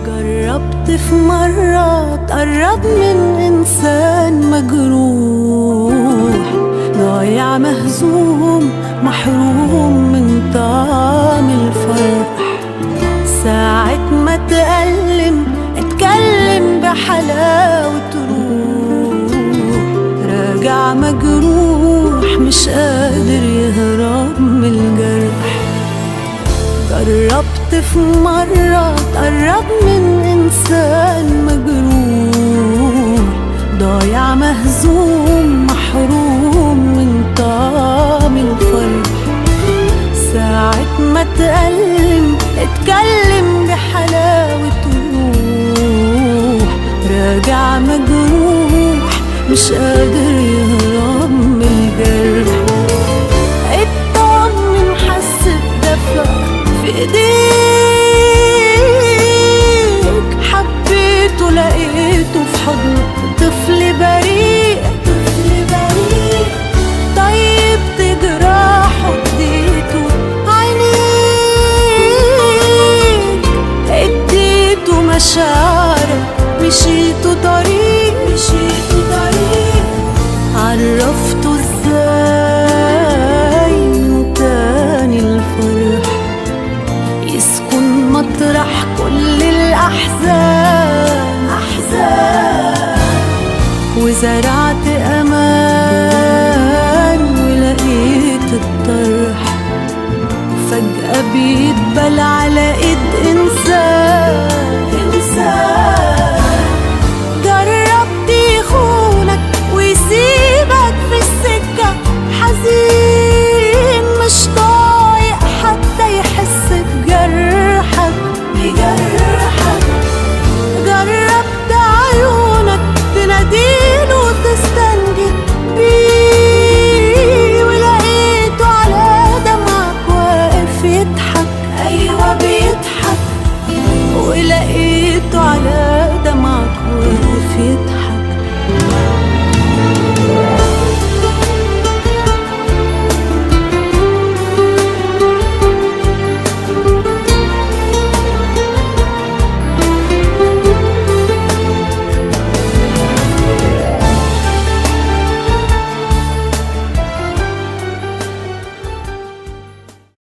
جربت في مرة تقرب من إنسان مجروح، ضايع مهزوم محروم من طعم الفرح. ساعة ما تألم اتكلم بحلاوة روح، راجع مجروح مش قادر يهرب من الجرح. جربت في مرة تقرب من إنسان مجروح، ضايع مهزوم محروم من طعم الفرح. ساعة ما تألم اتكلم بحلاوة روح، راجع مجروح مش قادر يهرب من الجرح. اطمن حس بدفى في ايديك، حبيته لقيته في حضنك طفل بريء. طيبت جراحه اديته عينيك، اديته مشاعرك مشيته طريق. عرفته ازاي من تاني الفرح يسكن مطرح كل الأحزان. وزرع